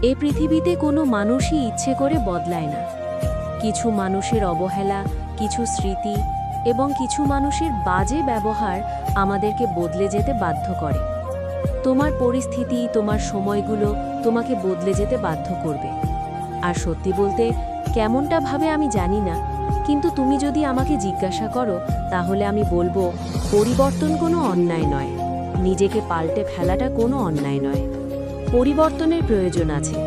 এ পৃথিবীতে কোনো মানুষই ইচ্ছে করে বদলায় না। কিছু মানুষের অবহেলা, কিছু স্মৃতি এবং কিছু মানুষের বাজে ব্যবহার আমাদেরকে বদলে যেতে বাধ্য করে। তোমার পরিস্থিতি, তোমার সময়গুলো তোমাকে বদলে যেতে বাধ্য করবে। আর সত্যি বলতে কেমনটা ভাবে আমি জানি না, কিন্তু তুমি যদি আমাকে জিজ্ঞাসা করো তাহলে আমি বলবো, পরিবর্তন কোনো অন্যায় নয়, নিজেকে পাল্টে ফেলাটা কোনো অন্যায় নয়। পরিবর্তনের প্রয়োজন আছে,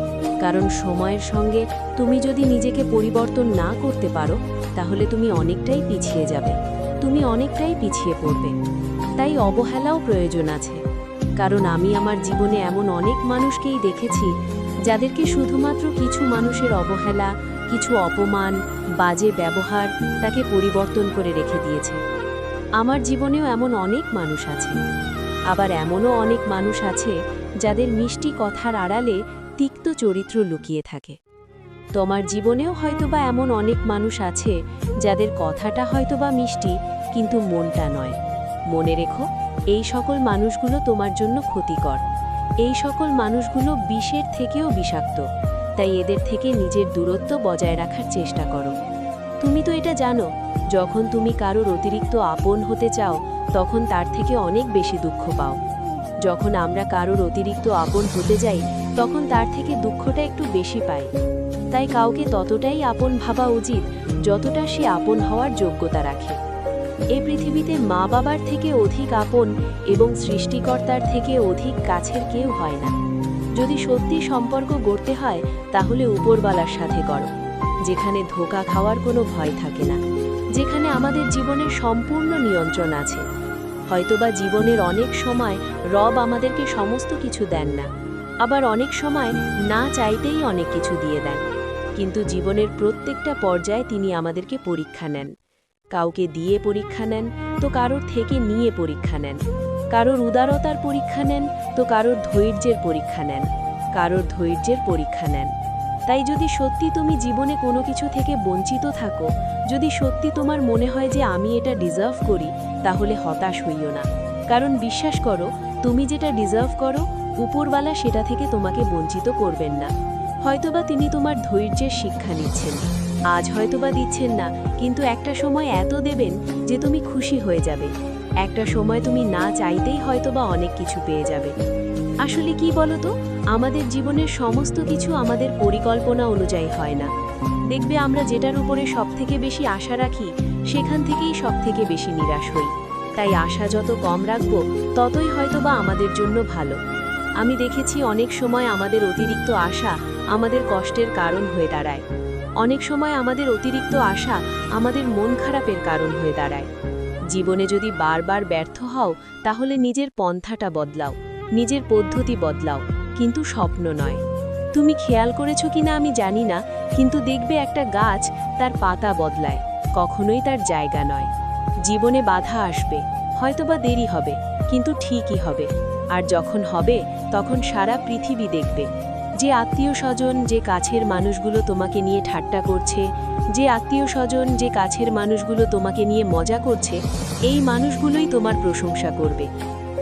কারণ সময়ের সঙ্গে তুমি যদি নিজেকে পরিবর্তন না করতে পারো তাহলে তুমি অনেকটাই পিছিয়ে যাবে, তুমি অনেকটাই পিছিয়ে পড়বে। তাই অবহেলাও প্রয়োজন আছে, কারণ আমি আমার জীবনে এমন অনেক মানুষকেই দেখেছি যাদেরকে শুধুমাত্র কিছু মানুষের অবহেলা, কিছু অপমান, বাজে ব্যবহার তাকে পরিবর্তন করে রেখে দিয়েছে। আমার জীবনেও এমন অনেক মানুষ আছে, আবার এমনও অনেক মানুষ আছে যাদের মিষ্টি কথার আড়ালে তিক্ত চরিত্র লুকিয়ে থাকে। তোমার জীবনেও হয়তোবা এমন অনেক মানুষ আছে যাদের কথাটা হয়তোবা মিষ্টি, কিন্তু মনটা নয়। মনে রেখো, এই সকল মানুষগুলো তোমার জন্য ক্ষতিকর। এই সকল মানুষগুলো বিষের থেকেও বিষাক্ত, তাই এদের থেকে নিজের দূরত্ব বজায় রাখার চেষ্টা করো। তুমি তো এটা জানো, যখন তুমি কারোর অতিরিক্ত আপন হতে চাও তখন তার থেকে অনেক বেশি দুঃখ পাও। যখন আমরা কারোর অতিরিক্ত আপন হতে যাই তখন তার থেকে দুঃখটা একটু বেশি পাই। তাই কাউকে ততটাই আপন ভাবা উচিত যতটা সে আপন হওয়ার যোগ্যতা রাখে। এই পৃথিবীতে মা বাবার থেকে অধিক আপন এবং সৃষ্টিকর্তার থেকে অধিক কাছের কেউ হয় না। যদি সত্যি সম্পর্ক গড়তে হয় তাহলে উপরওয়ালার সাথে করো, যেখানে ধোঁকা খাওয়ার কোনো ভয় থাকে না, যেখানে আমাদের জীবনের সম্পূর্ণ নিয়ন্ত্রণ আছে। হয়তোবা জীবনের অনেক সময় রব আমাদেরকে সমস্ত কিছু দেন না, আবার অনেক সময় না চাইতেই অনেক কিছু দিয়ে দেন, কিন্তু জীবনের প্রত্যেকটা পর্যায়ে তিনি আমাদেরকে পরীক্ষা নেন। কাউকে দিয়ে পরীক্ষা নেন, তো কারোর থেকে নিয়ে পরীক্ষা নেন। কারোর উদারতার পরীক্ষা নেন, তো কারোর ধৈর্যের পরীক্ষা নেন, কারোর ধৈর্যের পরীক্ষা নেন। তাই যদি সত্যি তুমি জীবনে কোনো কিছু থেকে বঞ্চিত থাকো, যদি সত্যি তোমার মনে হয় যে আমি এটা ডিজার্ভ করি, তাহলে হতাশ হইও না, কারণ বিশ্বাস করো, তুমি যেটা ডিজার্ভ করো উপরওয়ালা সেটা থেকে তোমাকে বঞ্চিত করবেন না। হয়তোবা তিনি তোমার ধৈর্যের শিক্ষা নিচ্ছেন, আজ হয়তোবা দিচ্ছেন না, কিন্তু একটা সময় এত দেবেন যে তুমি খুশি হয়ে যাবে। একটা সময় তুমি না চাইতেই হয়তোবা অনেক কিছু পেয়ে যাবে। আসলে কি বলো তো, আমাদের জীবনের সমস্ত কিছু আমাদের পরিকল্পনা অনুযায়ী হয় না। দেখবে আমরা যেটার উপরে সবথেকে বেশি আশা রাখি সেখান থেকেই সবথেকে বেশি নিরাশ হই। তাই আশা যত কম রাখবো ততই হয়তোবা আমাদের জন্য ভালো। আমি দেখেছি অনেক সময় আমাদের অতিরিক্ত আশা আমাদের কষ্টের কারণ হয়ে দাঁড়ায়। অনেক সময় আমাদের অতিরিক্ত আশা আমাদের মন খারাপের কারণ হয়ে দাঁড়ায়। জীবনে যদি বারবার ব্যর্থ হও তাহলে নিজের পন্থাটা বদলাও, নিজের পদ্ধতি বদলাও, কিন্তু স্বপ্ন নয়। তুমি খেয়াল করেছো কিনা আমি জানি না, কিন্তু দেখবে একটা গাছ তার পাতা বদলায়, কখনোই তার জায়গা নয়। জীবনে বাধা আসবে, হয়তোবা দেরি হবে, কিন্তু ঠিকই হবে। আর যখন হবে তখন সারা পৃথিবী দেখবে যে আত্মীয় স্বজন, যে কাছের মানুষগুলো তোমাকে নিয়ে ঠাট্টা করছে, যে আত্মীয় স্বজন, যে কাছের মানুষগুলো তোমাকে নিয়ে মজা করছে, এই মানুষগুলোই তোমার প্রশংসা করবে।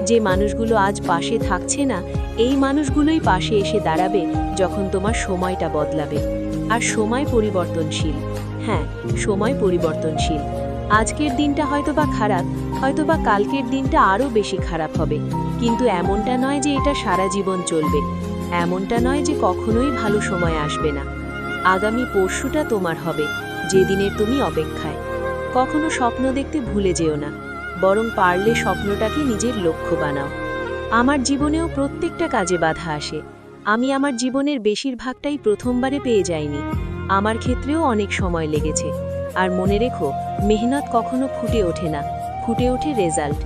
যে মানুষগুলো আজ পাশে থাকছে না, এই মানুষগুলোই পাশে এসে দাঁড়াবে যখন তোমার সময়টা বদলাবে। আর সময় পরিবর্তনশীল। হ্যাঁ, সময় পরিবর্তনশীল। আজকের দিনটা হয়তোবা খারাপ, হয়তোবা কালকের দিনটা আরও বেশি খারাপ হবে, কিন্তু এমনটা নয় যে এটা সারা জীবন চলবে। এমনটা নয় যে কখনোই ভালো সময় আসবে না। আগামী পরশুটা তোমার হবে, যেদিনের তুমি অপেক্ষায়। কখনো স্বপ্ন দেখতে ভুলে যেও না, বরং পারলে স্বপ্নটাকে নিজের লক্ষ্য বানাও। আমার জীবনেও প্রত্যেকটা কাজে বাধা আসে। আমি আমার জীবনের বেশিরভাগটাই প্রথমবারে পেয়ে যাইনি, আমার ক্ষেত্রেও অনেক সময় লেগেছে। আর মনে রেখো, মেহনত কখনো ফুটে ওঠে না, ফুটে ওঠে রেজাল্ট।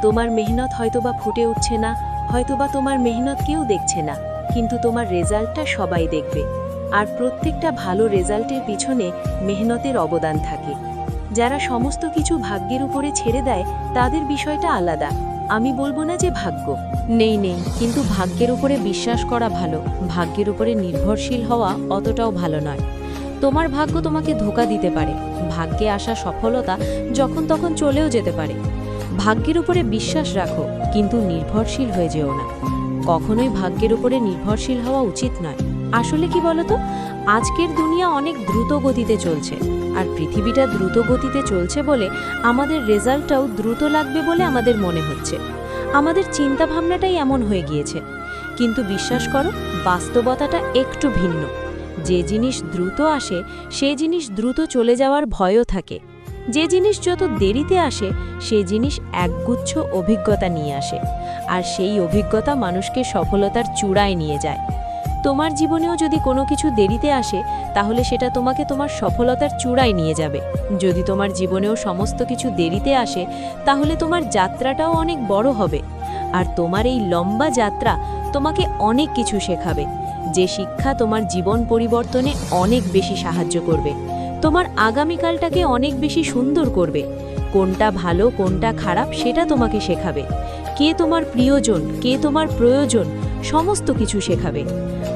তোমার মেহনত হয়তোবা ফুটে উঠছে না, হয়তোবা তোমার মেহনত কেউ দেখছে না, কিন্তু তোমার রেজাল্টটা সবাই দেখবে। আর প্রত্যেকটা ভালো রেজাল্টের পিছনে মেহনতের অবদান থাকে। যারা সমস্ত কিছু ভাগ্যের উপরে ছেড়ে দেয় তাদের বিষয়টা আলাদা। আমি বলবো না যে ভাগ্য নেই, কিন্তু ভাগ্যের উপরে বিশ্বাস করা ভালো, ভাগ্যের উপরে নির্ভরশীল হওয়া অতটাও ভালো নয়। তোমার ভাগ্য তোমাকে ধোঁকা দিতে পারে, ভাগ্যে আসা সফলতা যখন তখন চলেও যেতে পারে। ভাগ্যের উপরে বিশ্বাস রাখো, কিন্তু নির্ভরশীল হয়ে যেও না। কখনোই ভাগ্যের উপরে নির্ভরশীল হওয়া উচিত নয়। আসলে কি বলতো, আজকের দুনিয়া অনেক দ্রুত গতিতে চলছে, আর পৃথিবীটা দ্রুত গতিতে চলছে বলে আমাদের রেজাল্টটাও দ্রুত লাগবে বলে আমাদের মনে হচ্ছে। আমাদের চিন্তাভাবনাটাই এমন হয়ে গিয়েছে। কিন্তু বিশ্বাস করো, বাস্তবতাটা একটু ভিন্ন। যে জিনিস দ্রুত আসে সে জিনিস দ্রুত চলে যাওয়ার ভয়ও থাকে। যে জিনিস যত দেরিতে আসে সে জিনিস একগুচ্ছ অভিজ্ঞতা নিয়ে আসে, আর সেই অভিজ্ঞতা মানুষকে সফলতার চূড়ায় নিয়ে যায়। তোমার জীবনেও যদি কোনো কিছু দেরিতে আসে তাহলে সেটা তোমাকে তোমার সফলতার চূড়ায় নিয়ে যাবে। যদি তোমার জীবনেও সমস্ত কিছু দেরিতে আসে তাহলে তোমার যাত্রাটাও অনেক বড় হবে, আর তোমার এই লম্বা যাত্রা তোমাকে অনেক কিছু শেখাবে, যে শিক্ষা তোমার জীবন পরিবর্তনে অনেক বেশি সাহায্য করবে, তোমার আগামীকালটাকে অনেক বেশি সুন্দর করবে। কোনটা ভালো কোনটা খারাপ সেটা তোমাকে শেখাবে, কে তোমার প্রিয়জন কে তোমার প্রয়োজন সমস্ত কিছু শেখাবে।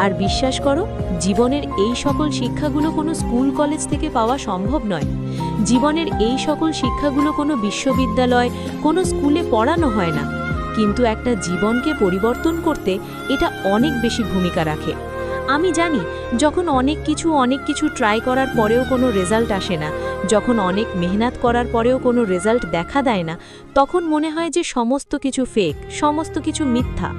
আর বিশ্বাস করো, জীবনের এই সকল শিক্ষাগুলো কোনো স্কুল কলেজ থেকে পাওয়া সম্ভব নয়। জীবনের এই সকল শিক্ষাগুলো কোনো বিশ্ববিদ্যালয় কোনো স্কুলে পড়ানো হয় না, কিন্তু একটা জীবনকে পরিবর্তন করতে এটা অনেক বেশি ভূমিকা রাখে। আমি জানি, যখন অনেক কিছু ট্রাই করার পরেও কোনো রেজাল্ট আসে না, যখন অনেক মেহনত করার পরেও কোনো রেজাল্ট দেখা দেয় না, তখন মনে হয় যে সমস্ত কিছু ফেক, সমস্ত কিছু মিথ্যা।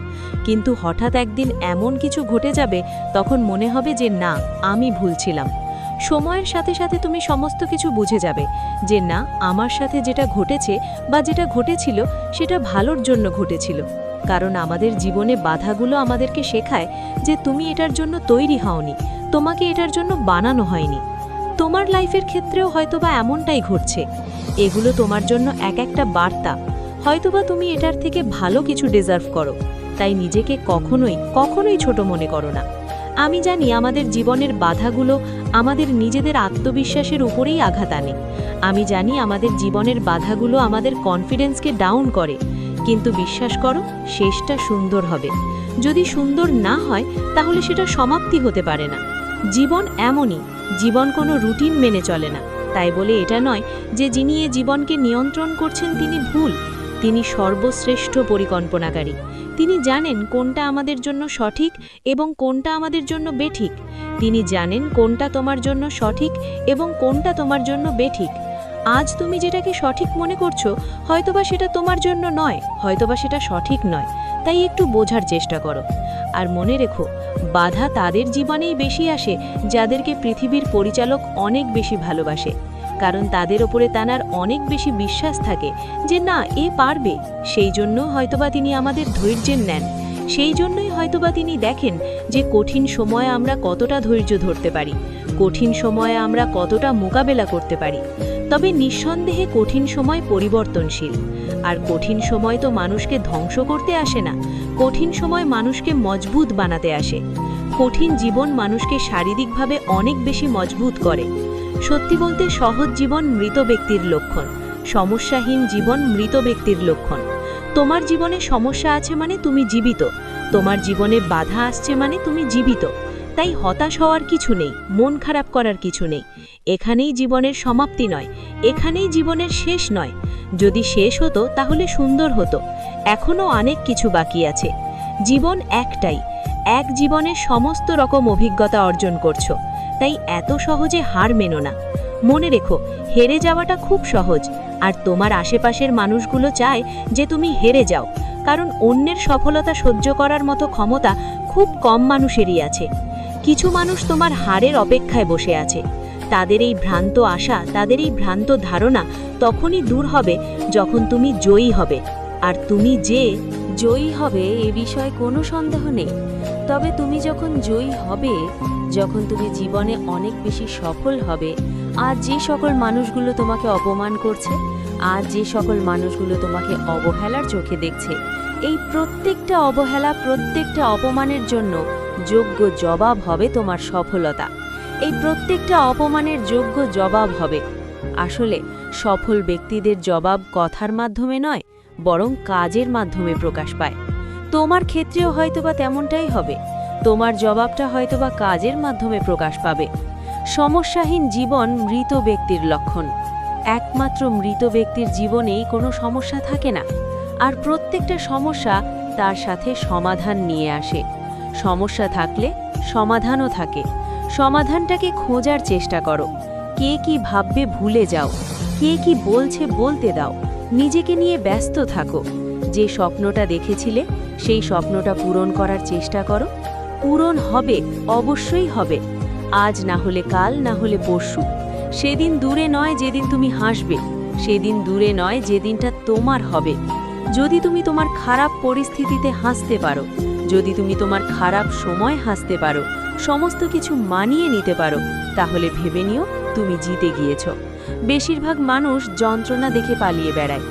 কিন্তু হঠাৎ একদিন এমন কিছু ঘটে যাবে, তখন মনে হবে যে না, আমি ভুল ছিলাম। সময়ের সাথে সাথে তুমি সমস্ত কিছু বুঝে যাবে যে না, আমার সাথে যেটা ঘটেছে বা যেটা ঘটেছিল সেটা ভালোর জন্য ঘটেছিল। কারণ আমাদের জীবনে বাধাগুলো আমাদেরকে শেখায় যে তুমি এটার জন্য তৈরি হওনি, তোমাকে এটার জন্য বানানো হয়নি। তোমার লাইফের ক্ষেত্রেও হয়তোবা এমনটাই ঘটছে। এগুলো তোমার জন্য এক একটা বার্তা। হয়তোবা তুমি এটার থেকে ভালো কিছু ডিজার্ভ করো, তাই নিজেকে কখনোই ছোট মনে করো না। আমি জানি আমাদের জীবনের বাধাগুলো আমাদের নিজেদের আত্মবিশ্বাসের উপরেই আঘাত আনে। আমি জানি আমাদের জীবনের বাধাগুলো আমাদের কনফিডেন্সকে ডাউন করে, কিন্তু বিশ্বাস করো, শেষটা সুন্দর হবে। যদি সুন্দর না হয় তাহলে সেটা সমাপ্তি হতে পারে না। জীবন এমনই, জীবন কোনো রুটিন মেনে চলে না। তাই বলে এটা নয় যে যিনি এ জীবনকে নিয়ন্ত্রণ করছেন তিনি ভুল। তিনি সর্বশ্রেষ্ঠ পরিকল্পনাকারী। তিনি জানেন কোনটা আমাদের জন্য সঠিক এবং কোনটা আমাদের জন্য বেঠিক। তিনি জানেন কোনটা তোমার জন্য সঠিক এবং কোনটা তোমার জন্য বেঠিক। আজ তুমি যেটাকে সঠিক মনে করছো, হয়তোবা সেটা তোমার জন্য নয়, হয়তোবা সেটা সঠিক নয়। তাই একটু বোঝার চেষ্টা করো। আর মনে রেখো, বাধা তাদের জীবনেই বেশি আসে যাদেরকে পৃথিবীর পরিচালক অনেক বেশি ভালোবাসে। কারণ তাদের ওপরে তানার অনেক বেশি বিশ্বাস থাকে যে না, এ পারবে। সেই জন্য হয়তোবা তিনি আমাদের ধৈর্যের নেন। সেই জন্যই হয়তোবা তিনি দেখেন যে কঠিন সময়ে আমরা কতটা ধৈর্য ধরতে পারি, কঠিন সময়ে আমরা কতটা মোকাবেলা করতে পারি। তবে নিঃসন্দেহে কঠিন সময় পরিবর্তনশীল। আর কঠিন সময় তো মানুষকে ধ্বংস করতে আসে না, কঠিন সময় মানুষকে মজবুত বানাতে আসে। কঠিন জীবন মানুষকে শারীরিকভাবে অনেক বেশি মজবুত করে। সত্যি বলতে, সহজ জীবন মৃত ব্যক্তির লক্ষণ, সমস্যাহীন জীবন মৃত ব্যক্তির লক্ষণ। তোমার জীবনে সমস্যা আছে মানে তুমি জীবিত, তোমার জীবনে বাধা আসছে মানে তুমি জীবিত। তাই হতাশ হওয়ার কিছু নেই, মন খারাপ করার কিছু নেই। এখানেই জীবনের সমাপ্তি নয়, এখানেই জীবনের শেষ নয়। যদি শেষ হতো তাহলে সুন্দর হতো। এখনও অনেক কিছু বাকি আছে। জীবন একটাই, এক জীবনে সমস্ত রকম অভিজ্ঞতা অর্জন করছো। তাই এত সহজে হার মেনো না। মনে রেখো, হেরে যাওয়াটা খুব সহজ, আর তোমার আশেপাশের মানুষগুলো চায় যে তুমি হেরে যাও। কারণ অন্যের সফলতা সহ্য করার মতো ক্ষমতা খুব কম মানুষেরই আছে। কিছু মানুষ তোমার হারের অপেক্ষায় বসে আছে। তাদের এই ভ্রান্ত আশা, তাদের এই ভ্রান্ত ধারণা তখনই দূর হবে যখন তুমি জয়ী হবে। আর তুমি যে জয়ী হবে এ বিষয়ে কোনো সন্দেহ নেই। তবে তুমি যখন জয়ী হবে, যখন তুমি জীবনে অনেক বেশি সফল হবে, আর যে সকল মানুষগুলো তোমাকে অপমান করছে, আর যে সকল মানুষগুলো তোমাকে অবহেলার চোখে দেখছে, এই প্রত্যেকটা অবহেলা, প্রত্যেকটা অপমানের জন্য যোগ্য জবাব হবে তোমার সফলতা। এই প্রত্যেকটা অপমানের যোগ্য জবাব হবে। আসলে সফল ব্যক্তিদের জবাব কথার মাধ্যমে নয়, বরং কাজের মাধ্যমে প্রকাশ পায়। তোমার ক্ষেত্রেও হয়তোবা তেমনটাই হবে। তোমার জবাবটা হয়তোবা কাজের মাধ্যমে প্রকাশ পাবে। সমস্যাহীন জীবন মৃত ব্যক্তির লক্ষণ। একমাত্র মৃত ব্যক্তির জীবনেই কোনো সমস্যা থাকে না, আর প্রত্যেকটা সমস্যা তার সাথে সমাধান নিয়ে আসে। সমস্যা থাকলে সমাধানও থাকে। সমাধানটাকে খোঁজার চেষ্টা করো। কে কি ভাববে ভুলে যাও, কে কি বলছে বলতে দাও, নিজেকে নিয়ে ব্যস্ত থাকো। যে স্বপ্নটা দেখেছিলে সেই স্বপ্নটা পূরণ করার চেষ্টা করো। পূরণ হবে, অবশ্যই হবে। আজ না হলে কাল, না হলে পরশু। সেদিন দূরে নয় যেদিন তুমি হাসবে, সেদিন দূরে নয় যেদিনটা তোমার হবে। যদি তুমি তোমার খারাপ পরিস্থিতিতে হাসতে পারো, যদি তুমি তোমার খারাপ সময় হাসতে পারো, সমস্ত কিছু মানিয়ে নিতে পারো, তাহলে ভেবে নিও তুমি জিতে গিয়েছ। বেশিরভাগ মানুষ যন্ত্রণা দেখে পালিয়ে বেড়ায়,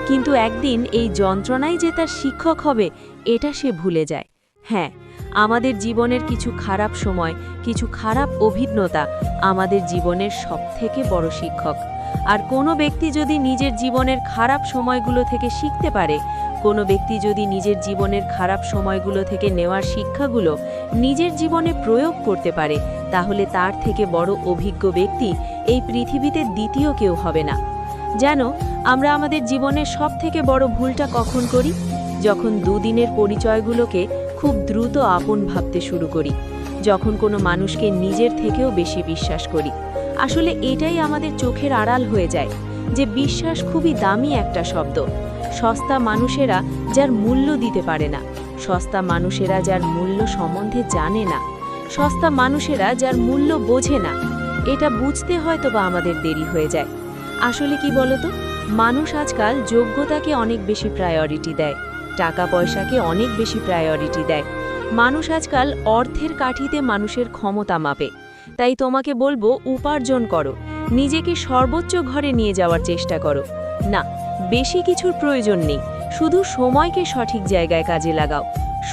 কিন্তু একদিন এই যন্ত্রণাই যে তার শিক্ষক হবে এটা সে ভুলে যায়। হ্যাঁ, আমাদের জীবনের কিছু খারাপ সময়, কিছু খারাপ অভিজ্ঞতা আমাদের জীবনের সবথেকে বড় শিক্ষক। আর কোনো ব্যক্তি যদি নিজের জীবনের খারাপ সময়গুলো থেকে শিখতে পারে, কোনো ব্যক্তি যদি নিজের জীবনের খারাপ সময়গুলো থেকে নেওয়ার শিক্ষাগুলো নিজের জীবনে প্রয়োগ করতে পারে, তাহলে তার থেকে বড় অভিজ্ঞ ব্যক্তি এই পৃথিবীতে দ্বিতীয় কেউ হবে না। জানো, আমরা আমাদের জীবনের সবথেকে বড় ভুলটা কখন করি? যখন দুদিনের পরিচয়গুলোকে খুব দ্রুত আপন ভাবতে শুরু করি, যখন কোনো মানুষকে নিজের থেকেও বেশি বিশ্বাস করি। আসলে এটাই আমাদের চোখের আড়াল হয়ে যায় যে বিশ্বাস খুবই দামি একটা শব্দ। সস্তা মানুষেরা যার মূল্য দিতে পারে না, সস্তা মানুষেরা যার মূল্য সম্বন্ধে জানে না, সস্তা মানুষেরা যার মূল্য বোঝে না, এটা বুঝতে হয়তো বা আমাদের দেরি হয়ে যায়। আসলে কি বলতো, মানুষ আজকাল যোগ্যতাকে অনেক বেশি প্রায়োরিটি দেয়, টাকা পয়সাকে অনেক বেশি প্রায়োরিটি দেয়। মানুষ আজকাল অর্থের কাঠিতে মানুষের ক্ষমতা মাপে। তাই তোমাকে বলবো, উপার্জন করো, নিজেকে সর্বোচ্চ ঘরে নিয়ে যাওয়ার চেষ্টা করো। না, বেশি কিছুর প্রয়োজন নেই, শুধু সময়কে সঠিক জায়গায় কাজে লাগাও,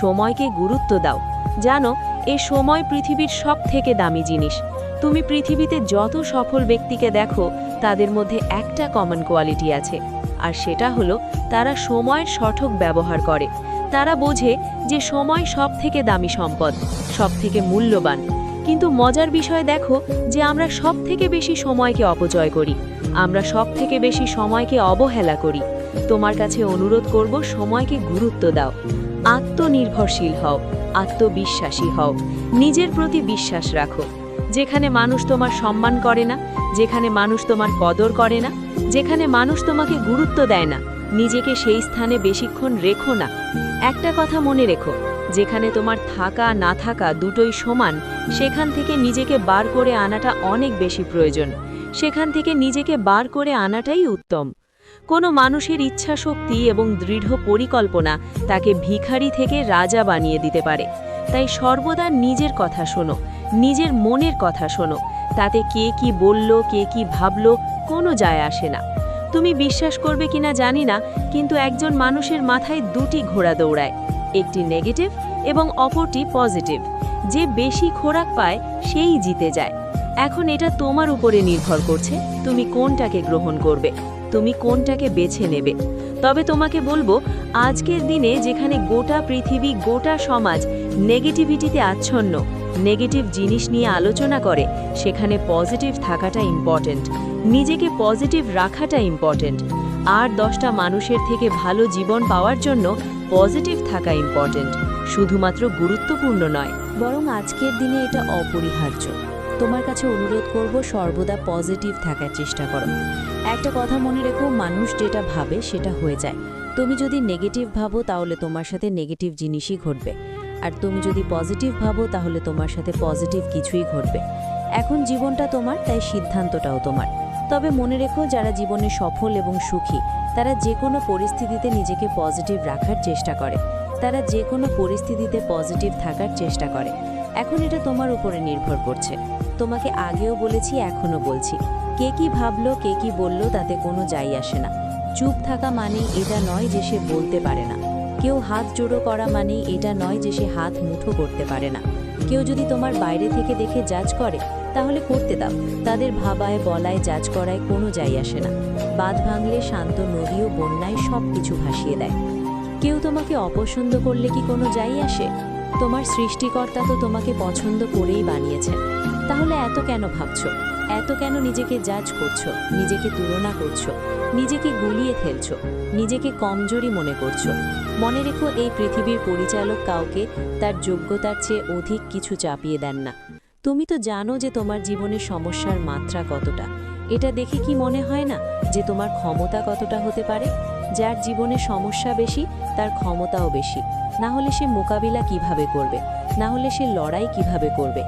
সময়কে গুরুত্ব দাও। জানো, এ সময় পৃথিবীর সবথেকে দামি জিনিস। তুমি পৃথিবীতে যত সফল ব্যক্তিকে দেখো, তাদের মধ্যে একটা কমন কোয়ালিটি আছে, আর সেটা হলো তারা সময়ের সঠিক ব্যবহার করে। তারা বোঝে যে সময় সবথেকে দামি সম্পদ, সবথেকে মূল্যবান। কিন্তু মজার বিষয় দেখো যে আমরা সবথেকে বেশি সময়কে অপচয় করি, আমরা সবথেকে বেশি সময়কে অবহেলা করি। তোমার কাছে অনুরোধ করব, সময়কে গুরুত্ব দাও, আত্মনির্ভরশীল হও, আত্মবিশ্বাসী হও, নিজের প্রতি বিশ্বাস রাখো। যেখানে মানুষ তোমার সম্মান করে না, যেখানে মানুষ তোমার কদর করে না, যেখানে মানুষ তোমাকে গুরুত্ব দেয় না, নিজেকে সেই স্থানে বেশিক্ষণ রেখো না। একটা কথা মনে রেখো, যেখানে তোমার থাকা না থাকা দুটোই সমান, সেখান থেকে নিজেকে বার করে আনাটা অনেক বেশি প্রয়োজন। সেখান থেকে নিজেকে বার করে আনাটাই উত্তম। কোনো মানুষের ইচ্ছাশক্তি এবং দৃঢ় পরিকল্পনা তাকে ভিখারি থেকে রাজা বানিয়ে দিতে পারে। তাই সর্বদা নিজের কথা শোনো, নিজের মনের কথা শোনো। তাতে কে কি বলল, কে কি ভাবল, কোনো যায় আসে না। তুমি বিশ্বাস করবে কিনা জানি না, কিন্তু একজন মানুষের মাথায় দুটি ঘোড়া দৌড়ায়, একটি নেগেটিভ এবং অপরটি পজিটিভ। যে বেশি খোরাক পায় সেই জিতে যায়। এখন এটা তোমার উপরে নির্ভর করছে, তুমি কোনটাকে গ্রহণ করবে, তুমি কোনটাকে বেছে নেবে। তবে তোমাকে বলবো, আজকের দিনে যেখানে গোটা পৃথিবী, গোটা সমাজ নেগেটিভিটিতে আচ্ছন্ন, নেগেটিভ জিনিস নিয়ে আলোচনা করে, সেখানে পজিটিভ থাকাটা ইম্পর্ট্যান্ট, নিজেকে পজিটিভ রাখাটা ইম্পর্ট্যান্ট। আর 10টা মানুষের থেকে ভালো জীবন পাওয়ার জন্য পজিটিভ থাকা ইম্পর্ট্যান্ট, শুধুমাত্র গুরুত্বপূর্ণ নয়, বরং আজকের দিনে এটা অপরিহার্য। তোমার কাছে অনুরোধ করব, সর্বদা পজিটিভ থাকার চেষ্টা করো। একটা কথা মনে রেখো, মানুষ যেটা ভাবে সেটা হয়ে যায়। তুমি যদি নেগেটিভ ভাবো তাহলে তোমার সাথে নেগেটিভ জিনিসই ঘটবে, আর তুমি যদি পজিটিভ ভাবো তাহলে তোমার সাথে পজিটিভ কিছুই ঘটবে। এখন জীবনটা তোমার, তাই সিদ্ধান্তটাও তোমার। তবে মনে রেখো, যারা জীবনে সফল এবং সুখী, তারা যে কোনো পরিস্থিতিতে নিজেকে পজিটিভ রাখার চেষ্টা করে, তারা যে কোনো পরিস্থিতিতে পজিটিভ থাকার চেষ্টা করে। এখন এটা তোমার উপরে নির্ভর করছে। তোমাকে আগেও বলেছি, এখনও বলছি, কে কি ভাবলো, কে কি বলল, তাতে কোনো যাই আসে না। চুপ থাকা মানেই এটা নয় যে সে বলতে পারে না। কেউ হাত জোড়ো করা মানেই এটা নয় যে সে হাত মুঠো করতে পারে না। কেউ যদি তোমার বাইরে থেকে দেখে জাজ করে, তাহলে করতে দাও। তাদের ভাবায়, বলায়, জাজ করায় কোনো যাই আসে না। বাঁধ ভাঙলে শান্ত নদীও বন্যায় সব কিছু ভাসিয়ে দেয়। কেউ তোমাকে অপছন্দ করলে কি কোনো যাই আসে? তোমার সৃষ্টিকর্তা তো তোমাকে পছন্দ করেই বানিয়েছেন। তাহলে এত কেন ভাবছো? এত কেন নিজেকে জাজ করছো, নিজেকে তুলনা করছো, নিজেকে গুলিয়ে ফেলছো, নিজেকে কমজোরি মনে করছো? মনে রেখো, এই পৃথিবীর পরিচালক কাউকে তার যোগ্যতার চেয়ে অধিক কিছু চাপিয়ে দেন না। তুমি তো জানো যে তোমার জীবনের সমস্যার মাত্রা কতটা। এটা দেখে কি মনে হয় না যে তোমার ক্ষমতা কতটা হতে পারে? যার জীবনে সমস্যা বেশি তার ক্ষমতাও বেশি। না হলে সে মোকাবিলা কিভাবে করবে? না হলে সে লড়াই কিভাবে করবে?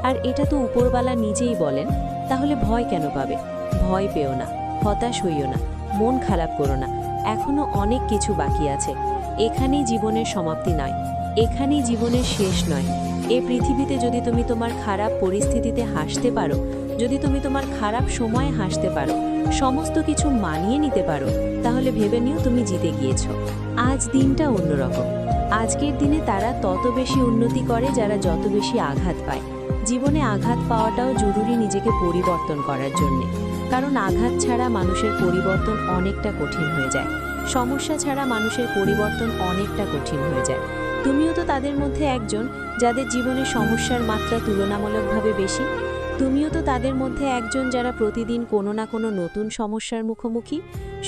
আর এটা তো উপরওয়ালা নিজেই বলেন। তাহলে ভয় কেন পাবে? ভয় পেও না, হতাশ হইও না, মন খারাপ করো না। এখনো অনেক কিছু বাকি আছে। এখানেই জীবনের সমাপ্তি নয়, এখানেই জীবনের শেষ নয়। এই পৃথিবীতে যদি তুমি তোমার খারাপ পরিস্থিতিতে হাসতে পারো, যদি তুমি তোমার খারাপ সময়ে হাসতে পারো, সমস্ত কিছু মানিয়ে নিতে পারো, তাহলে ভেবে নিও তুমি জিতে গিয়েছো। আজ দিনটা অন্যরকম। আজকের দিনে তারা তত বেশি উন্নতি করে যারা যত বেশি আঘাত পায়। জীবনে আঘাত পাওয়াটাও জরুরি নিজেকে পরিবর্তন করার জন্যে। কারণ আঘাত ছাড়া মানুষের পরিবর্তন অনেকটা কঠিন হয়ে যায়। সমস্যা ছাড়া মানুষের পরিবর্তন অনেকটা কঠিন হয়ে যায়। তুমিও তো তাদের মধ্যে একজন যাদের জীবনে সমস্যার মাত্রা তুলনামূলকভাবে বেশি। তুমিও তো তাদের মধ্যে একজন যারা প্রতিদিন কোনো না কোনো নতুন সমস্যার মুখোমুখি।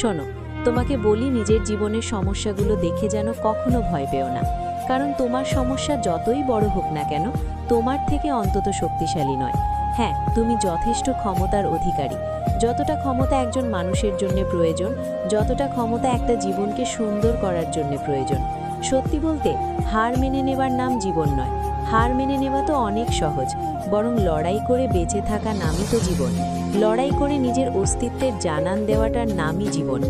শোনো, তোমাকে বলি, নিজের জীবনের সমস্যাগুলো দেখে যেন কখনো ভয় পেও না। কারণ তোমার সমস্যা যতই বড় হোক না কেন, তোমার থেকে অন্তত শক্তিশালী নয়। হ্যাঁ, তুমি যথেষ্ট ক্ষমতার অধিকারী। যতটা ক্ষমতা একজন মানুষের জন্য প্রয়োজন, যতটা ক্ষমতা একটা জীবনকে সুন্দর করার জন্য প্রয়োজন। সত্যি বলতে, হার মেনে নেবার নাম জীবন নয়। হার মেনে নেওয়া তো অনেক সহজ, বরং লড়াই করে বেঁচে থাকা নামই তো জীবন। লড়াই করে নিজের অস্তিত্বের জানান দেওয়াটার নামই জীবন।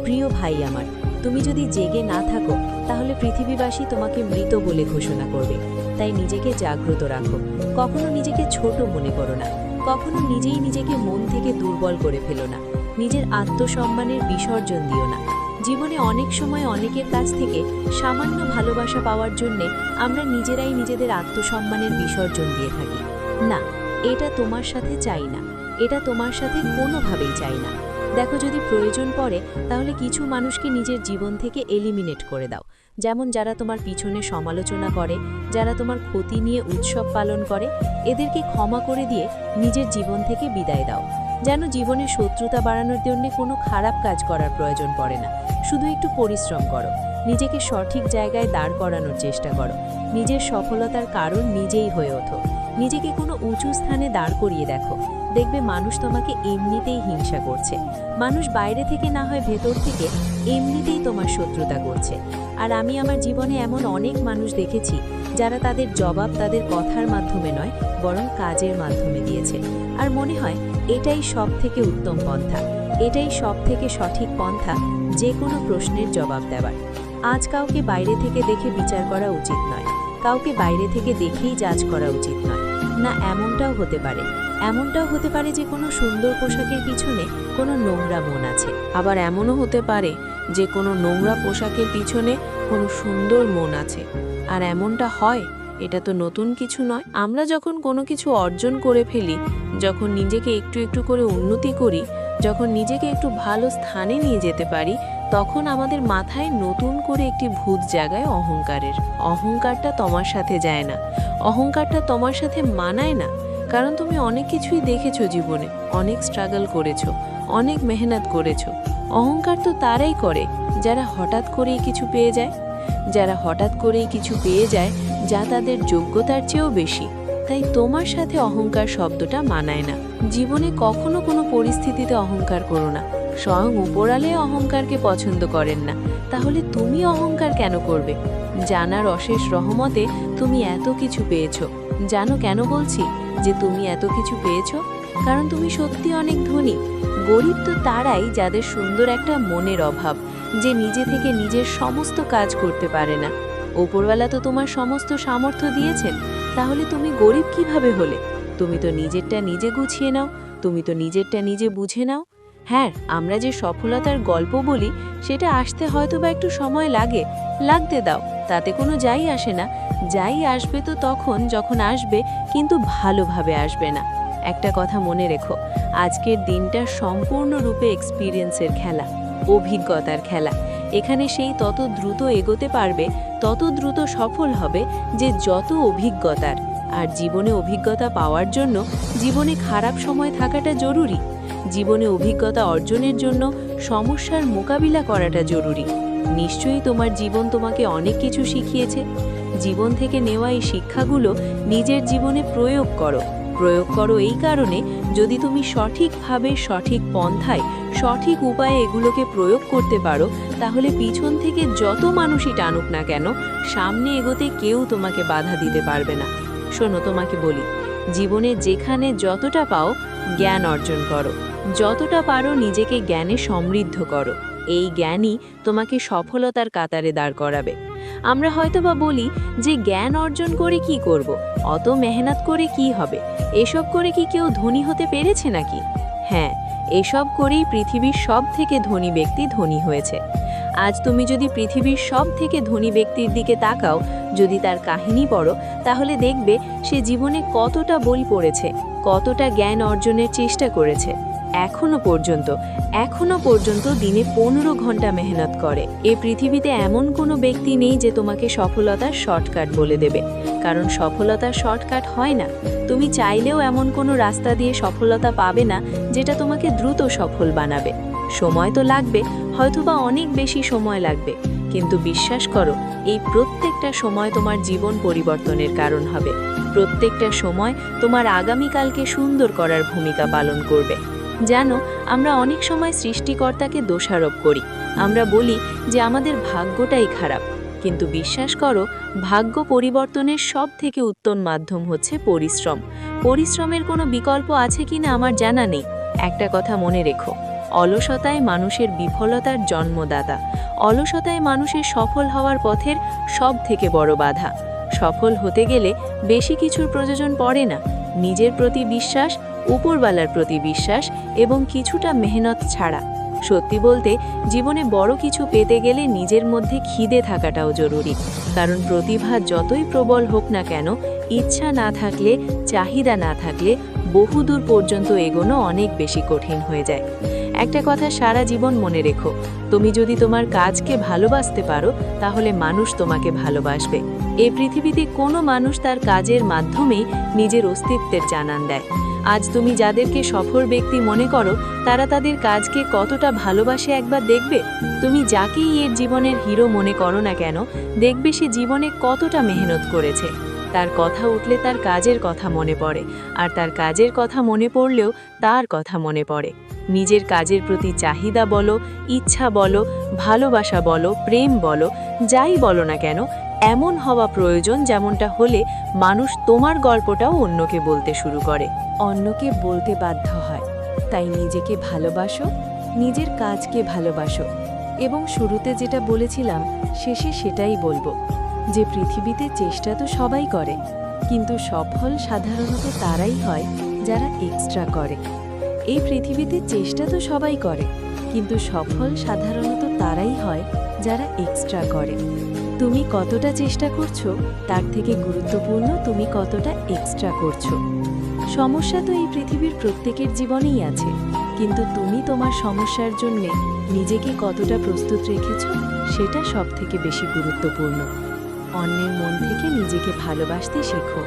প্রিয় ভাই আমার, তুমি যদি জেগে না থাকো তাহলে পৃথিবীবাসী তোমাকে মৃত বলে ঘোষণা করবে। তাই নিজেকে জাগ্রত রাখো। কখনো নিজেকে ছোট মনে করো না। কখনো নিজেই নিজেকে মন থেকে দুর্বল করে ফেলো না। নিজের আত্মসম্মানের বিসর্জন দিও না। জীবনে অনেক সময় অনেকের কাছ থেকে সামান্য ভালোবাসা পাওয়ার জন্যে আমরা নিজেরাই নিজেদের আত্মসম্মানের বিসর্জন দিয়ে থাকি। না, এটা তোমার সাথে চাই না। এটা তোমার সাথে কোনোভাবেই চাই না। দেখো, যদি প্রয়োজন পড়ে তাহলে কিছু মানুষকে নিজের জীবন থেকে এলিমিনেট করে দাও। যেমন যারা তোমার পিছনে সমালোচনা করে, যারা তোমার ক্ষতি নিয়ে উৎসব পালন করে, এদেরকে ক্ষমা করে দিয়ে নিজের জীবন থেকে বিদায় দাও। যেন জীবনে শত্রুতা বাড়ানোর জন্য কোনো খারাপ কাজ করার প্রয়োজন পড়ে না। শুধু একটু পরিশ্রম করো, নিজেকে সঠিক জায়গায় দাঁড় করানোর চেষ্টা করো। নিজের সফলতার কারণ নিজেই হয়ে ওঠো। নিজেকে কোনো উঁচু স্থানে দাঁড় করিয়ে দেখো। দেখবে মানুষ তোমাকে এমনিতেই হিংসা করছে। মানুষ বাইরে থেকে না হয় ভেতর থেকে এমনিতেই তোমার শত্রুতা করছে। আর আমি আমার জীবনে এমন অনেক মানুষ দেখেছি যারা তাদের জবাব তাদের কথার মাধ্যমে নয়, বরং কাজের মাধ্যমে দিয়েছে। আর মনে হয় এটাই সব থেকে উত্তম পন্থা, এটাই সব থেকে সঠিক পন্থা যে কোনো প্রশ্নের জবাব দেওয়ার। আজ কাউকে বাইরে থেকে দেখে বিচার করা উচিত নয়, কাউকে বাইরে থেকে দেখেই জাজ করা উচিত নয়। না, এমনটাও হতে পারে, এমনটাও হতে পারে যে কোনো সুন্দর পোশাকের পিছনে কোনো নোংরা মন আছে। আবার এমনও হতে পারে যে কোনো নোংরা পোশাকের পিছনে কোনো সুন্দর মন আছে। আর এমনটা হয়, এটা তো নতুন কিছু নয়। আমরা যখন কোনো কিছু অর্জন করে ফেলি, যখন নিজেকে একটু একটু করে উন্নতি করি, যখন নিজেকে একটু ভালো স্থানে নিয়ে যেতে পারি, তখন আমাদের মাথায় নতুন করে একটি ভূত জাগায় অহংকারের। অহংকারটা তোমার সাথে যায় না, অহংকারটা তোমার সাথে মানায় না। কারণ তুমি অনেক কিছুই দেখেছো জীবনে, অনেক স্ট্রাগল করেছো, অনেক মেহনত করেছো। অহংকার তো তারাই করে যারা হঠাৎ করেই কিছু পেয়ে যায়, যারা হঠাৎ করেই কিছু পেয়ে যায় যা তাদের যোগ্যতার চেয়েও বেশি। তাই তোমার সাথে অহংকার শব্দটা মানায় না। জীবনে কখনো কোনো পরিস্থিতিতে অহংকার করো না। স্বয়ং উপরালে অহংকারকে পছন্দ করেন না, তাহলে তুমি অহংকার কেন করবে? জানার অশেষ রহমতে তুমি এত কিছু পেয়েছো। জানো কেন বলছি যে তুমি এত কিছু পেয়েছো? কারণ তুমি সত্যি অনেক ধনী। গরিব তো তারাই যাদের সুন্দর একটা মনের অভাব, যে নিজে থেকে নিজের সমস্ত কাজ করতে পারে না। ওপরওয়ালা তো তোমার সমস্ত সামর্থ্য দিয়েছেন, তাহলে তুমি গরিব কিভাবে হলে? তুমি তো নিজেরটা নিজে গুছিয়ে নাও, তুমি তো নিজেরটা নিজে বুঝে নাও। হ্যাঁ, আমরা যে সফলতার গল্প বলি সেটা আসতে হয়তো বা একটু সময় লাগে, লাগতে দাও, তাতে কোনো যাই আসে না। যাই আসবে তো তখন যখন আসবে, কিন্তু ভালোভাবে আসবে না। একটা কথা মনে রেখো, আজকের দিনটা সম্পূর্ণরূপে এক্সপিরিয়েন্সের খেলা, অভিজ্ঞতার খেলা। এখানে সেই তত দ্রুত এগোতে পারবে, তত দ্রুত সফল হবে যে যত অভিজ্ঞতার। আর জীবনে অভিজ্ঞতা পাওয়ার জন্য জীবনে খারাপ সময় থাকাটা জরুরি। জীবনে অভিজ্ঞতা অর্জনের জন্য সমস্যার মোকাবিলা করাটা জরুরি। নিশ্চয়ই তোমার জীবন তোমাকে অনেক কিছু শিখিয়েছে। জীবন থেকে নেওয়া এই শিক্ষাগুলো নিজের জীবনে প্রয়োগ করো এই কারণে, যদি তুমি সঠিকভাবে, সঠিক পন্থায়, সঠিক উপায়ে এগুলোকে প্রয়োগ করতে পারো, তাহলে পিছন থেকে যত মানুষই টানুক না কেন, সামনে এগোতে কেউ তোমাকে বাধা দিতে পারবে না। শোনো, তোমাকে বলি, জীবনে যেখানে যতটা পাও জ্ঞান অর্জন করো, যতটা পারো নিজেকে জ্ঞানে সমৃদ্ধ করো। এই জ্ঞানই তোমাকে সফলতার কাতারে দাঁড় করাবে। আমরা হয়তোবা বলি যে জ্ঞান অর্জন করে কি করব, অত মেহনত করে কি হবে, এসব করে কি কেউ ধনী হতে পেরেছে নাকি? হ্যাঁ, এসব করেই পৃথিবীর সব থেকে ধনী ব্যক্তি ধনী হয়েছে। আজ তুমি যদি পৃথিবীর সব থেকে ধনী ব্যক্তির দিকে তাকাও, যদি তার কাহিনী পড়ো, তাহলে দেখবে সে জীবনে কতটা বই পড়েছে, কতটা জ্ঞান অর্জনের চেষ্টা করেছে। এখনো পর্যন্ত দিনে 15 ঘন্টা মেহনত করে। এই পৃথিবীতে এমন কোনো ব্যক্তি নেই যে তোমাকে সফলতার শর্টকাট বলে দেবে, কারণ সফলতার শর্টকাট হয় না। তুমি চাইলেও এমন কোনো রাস্তা দিয়ে সফলতা পাবে না যেটা তোমাকে দ্রুত সফল বানাবে। সময় তো লাগবে, হয়তোবা অনেক বেশি সময় লাগবে, কিন্তু বিশ্বাস করো, এই প্রত্যেকটা সময় তোমার জীবন পরিবর্তনের কারণ হবে। প্রত্যেকটা সময় তোমার আগামীকালকে সুন্দর করার ভূমিকা পালন করবে। জানো, আমরা অনেক সময় সৃষ্টিকর্তাকে দোষারোপ করি। আমরা বলি যে আমাদের ভাগ্যটাই খারাপ, কিন্তু বিশ্বাস করো, ভাগ্য পরিবর্তনের সব থেকে উত্তম মাধ্যম হচ্ছে পরিশ্রম। পরিশ্রমের কোনো বিকল্প আছে কিনা আমার জানা নেই। একটা কথা মনে রেখো, অলসতায় মানুষের বিফলতার জন্মদাতা। অলসতায় মানুষের সফল হওয়ার পথের সব থেকে বড় বাধা। সফল হতে গেলে বেশি কিছুর প্রয়োজন পড়ে না। নিজের প্রতি বিশ্বাস, উপরওয়ালার প্রতি বিশ্বাস এবং কিছুটা মেহনত ছাড়া। সত্যি বলতে, জীবনে বড় কিছু পেতে গেলে নিজের মধ্যে খিদে থাকাটাও জরুরি। কারণ প্রতিভা যতই প্রবল হোক না কেন, ইচ্ছা না থাকলে, চাহিদা না থাকলে বহুদূর পর্যন্ত এগোনো অনেক বেশি কঠিন হয়ে যায়। একটা কথা সারা জীবন মনে রেখো, তুমি যদি তোমার কাজকে ভালোবাসতে পারো, তাহলে মানুষ তোমাকে ভালোবাসবে। এই পৃথিবীতে কোনো মানুষ তার কাজের মাধ্যমেই নিজের অস্তিত্বের জানান দেয়। আজ তুমি যাদেরকে সফল ব্যক্তি মনে করো, তারা তাদের কাজকে কতটা ভালোবাসে একবার দেখবে। তুমি যাকেই এর জীবনের হিরো মনে করো না কেন, দেখবে সে জীবনে কতটা মেহনত করেছে। তার কথা উঠলে তার কাজের কথা মনে পড়ে, আর তার কাজের কথা মনে পড়লেও তার কথা মনে পড়ে। নিজের কাজের প্রতি চাহিদা বলো, ইচ্ছা বলো, ভালোবাসা বলো, প্রেম বলো, যাই বলো না কেন, এমন হওয়া প্রয়োজন যেমনটা হলে মানুষ তোমার গল্পটাও অন্যকে বলতে শুরু করে, অন্যকে বলতে বাধ্য হয়। তাই নিজেকে ভালোবাসো, নিজের কাজকে ভালোবাসো, এবং শুরুতে যেটা বলেছিলাম শেষে সেটাই বলবো, যে পৃথিবীতে চেষ্টা তো সবাই করে, কিন্তু সফল সাধারণত তারাই হয় যারা এক্সট্রা করে। এই পৃথিবীতে চেষ্টা তো সবাই করে, কিন্তু সফল সাধারণত তারাই হয় যারা এক্সট্রা করে। তুমি কতটা চেষ্টা করছো তার থেকে গুরুত্বপূর্ণ তুমি কতটা এক্সট্রা করছো। সমস্যা তো এই পৃথিবীর প্রত্যেকের জীবনেই আছে, কিন্তু তুমি তোমার সমস্যার জন্যে নিজেকে কতটা প্রস্তুত রেখেছো সেটা সবথেকে বেশি গুরুত্বপূর্ণ। অন্যের মন থেকে নিজেকে ভালোবাসতে শেখো।